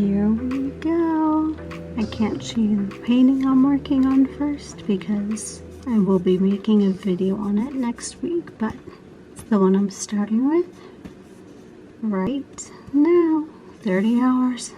here we go. I can't show you the painting I'm working on first because I will be making a video on it next week, but it's the one I'm starting with right now. 30 hours.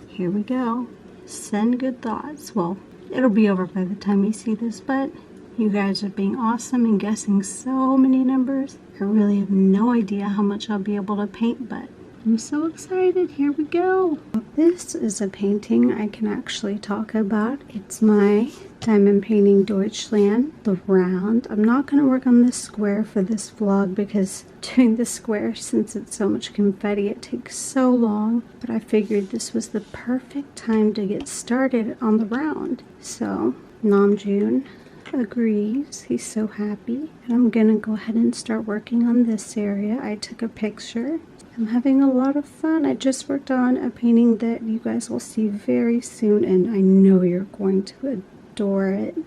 Here we go. Send good thoughts. Well, it'll be over by the time you see this, but you guys are being awesome and guessing so many numbers. I really have no idea how much I'll be able to paint, but I'm so excited. Here we go. This is a painting I can actually talk about. It's my diamond painting Deutschland, the round. I'm not going to work on this square for this vlog because doing the square, since it's so much confetti, it takes so long. But I figured this was the perfect time to get started on the round. So Namjoon agrees. He's so happy. And I'm going to go ahead and start working on this area. I took a picture. I'm having a lot of fun. I just worked on a painting that you guys will see very soon, and I know you're going to adore it.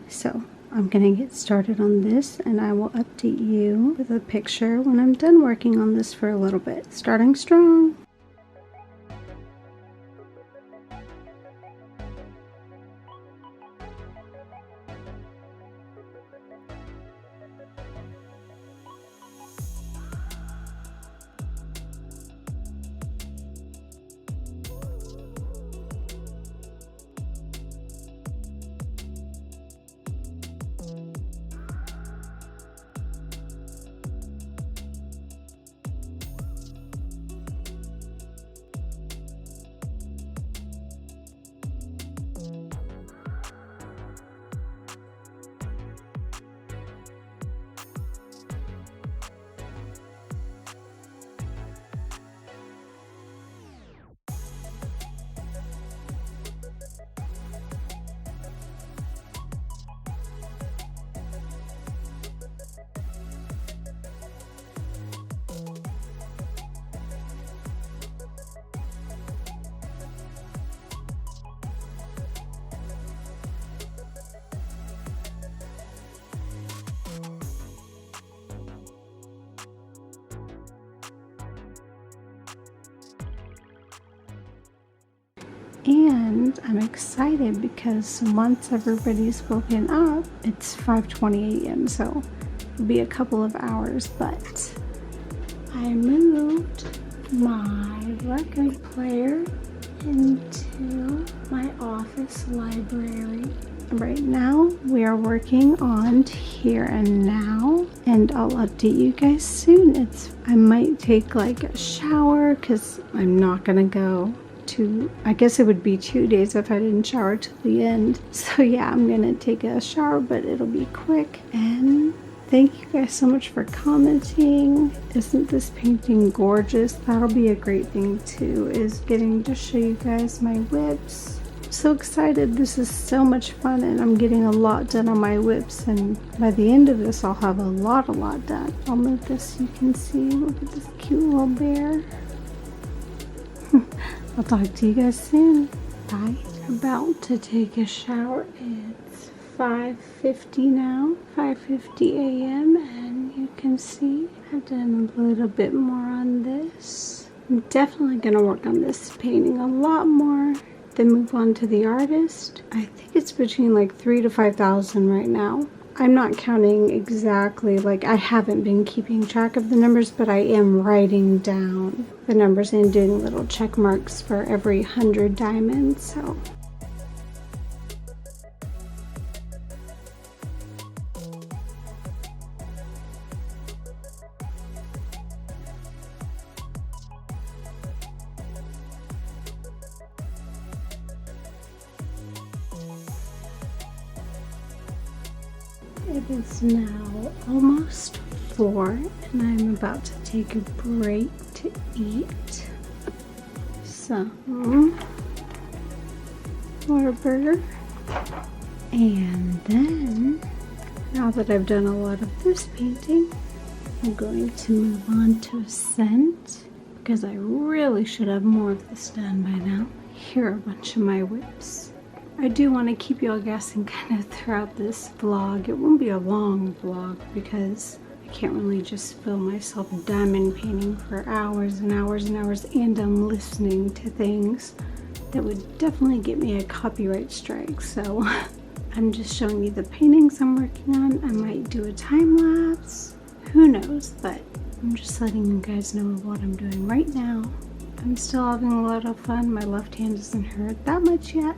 So I'm gonna get started on this, and I will update you with a picture when I'm done working on this for a little bit. Starting strong. And I'm excited because once everybody's woken up, it's 5:20 a.m. so it'll be a couple of hours, but I moved my record player into my office library. Right now we are working on Here and Now, and I'll update you guys soon. I might take like a shower because I'm not gonna go to, I guess it would be 2 days if I didn't shower till the end. So yeah, I'm gonna take a shower, but it'll be quick. And thank you guys so much for commenting. Isn't this painting gorgeous? That'll be a great thing too, is getting to show you guys my whips. I'm so excited. This is so much fun, and I'm getting a lot done on my whips, and by the end of this I'll have a lot done. I'll move this so you can see. Look at this cute little bear. I'll talk to you guys soon. Bye. About to take a shower. It's 5:50 now, 5:50 a.m. and you can see I've done a little bit more on this. I'm definitely going to work on this painting a lot more, then move on to the artist. I think it's between like 3,000 to 5,000 right now. I'm not counting exactly, like I haven't been keeping track of the numbers, but I am writing down the numbers and doing little check marks for every 100 diamonds, so. It is now almost 4 and I'm about to take a break to eat some Whataburger. And then, now that I've done a lot of this painting, I'm going to move on to a scent because I really should have more of this done by now. Here are a bunch of my whips. I do want to keep y'all guessing kind of throughout this vlog. It won't be a long vlog because I can't really just feel myself diamond painting for hours and hours and hours, and I'm listening to things that would definitely get me a copyright strike. So I'm just showing you the paintings I'm working on. I might do a time lapse, who knows, but I'm just letting you guys know what I'm doing right now. I'm still having a lot of fun. My left hand doesn't hurt that much yet.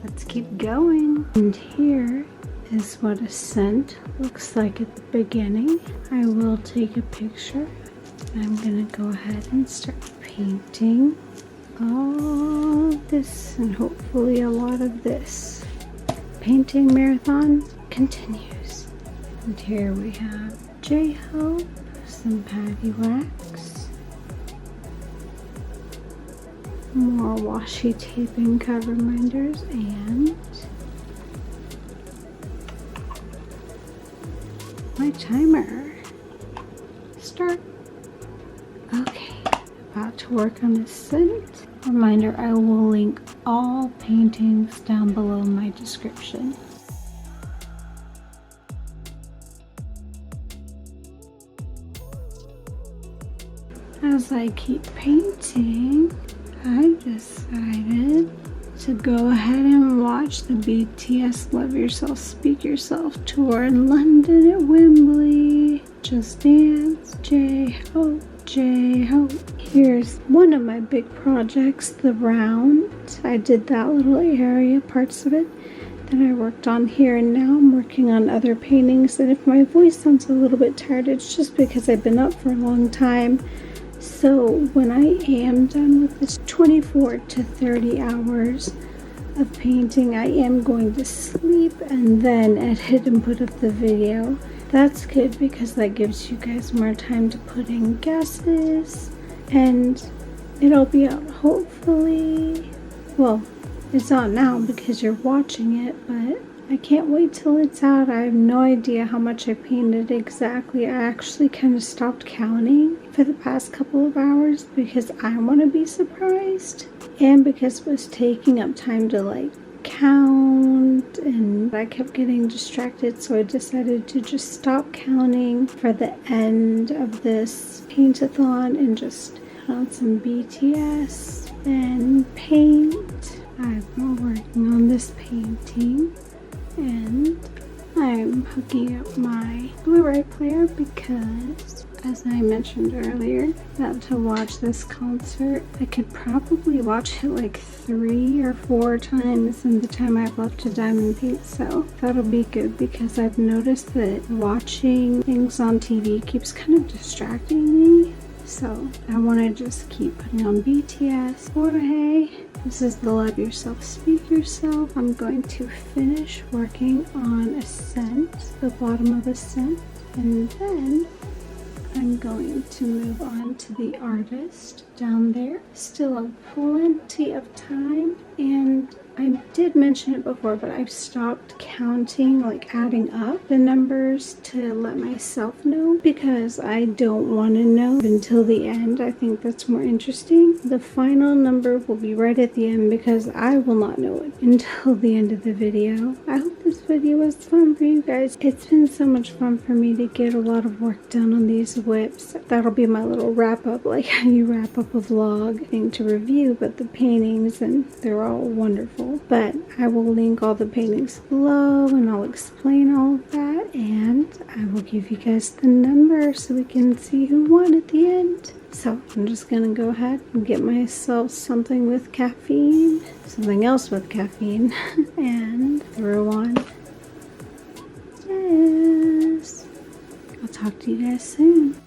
Let's keep going. And here is what a scent looks like at the beginning. I will take a picture. I'm gonna go ahead and start painting all this and hopefully a lot of this. Painting marathon continues. And here we have J-Ho, some patty wax, more washi tape and cover reminders, and my timer. Start. Okay, about to work on a scent. Reminder, I will link all paintings down below in my description. As I keep painting, I decided to go ahead and watch the BTS Love Yourself, Speak Yourself tour in London at Wembley. Just Dance, J-Ho, J-Ho. Here's one of my big projects, the round. I did that little area, parts of it, that I worked on here, and now I'm working on other paintings. And if my voice sounds a little bit tired, it's just because I've been up for a long time. So when I am done with this 24 to 30 hours of painting, I am going to sleep and then edit and put up the video. That's good because that gives you guys more time to put in guesses, and it'll be out hopefully, well, it's out now because you're watching it, but I can't wait till it's out. I have no idea how much I painted exactly. I actually kind of stopped counting for the past couple of hours because I want to be surprised, and because it was taking up time to like count and I kept getting distracted, so I decided to just stop counting for the end of this paint-a-thon and just put on some BTS and paint. I've been working on this painting, and I'm hooking up my Blu-ray player because, as I mentioned earlier, that to watch this concert, I could probably watch it like 3 or 4 times in the time I've left to diamond paint, so that'll be good because I've noticed that watching things on TV keeps kind of distracting me. So I want to just keep putting on BTS. Jorge, this is the Love Yourself, Speak Yourself. I'm going to finish working on a scent, the bottom of a scent, and then I'm going to move on to the artist down there. Still have plenty of time, and I did mention it before, but I've stopped counting, like adding up the numbers to let myself know because I don't want to know until the end. I think that's more interesting. The final number will be right at the end because I will not know it until the end of the video. I hope this video was fun for you guys. It's been so much fun for me to get a lot of work done on these whips. That'll be my little wrap up, like how you wrap up a vlog thing to review, but the paintings, and they're all wonderful. But I will link all the paintings below and I'll explain all of that, and I will give you guys the number so we can see who won at the end. So I'm just gonna go ahead and get myself something with caffeine, something else with caffeine, and throw on this. I'll talk to you guys soon.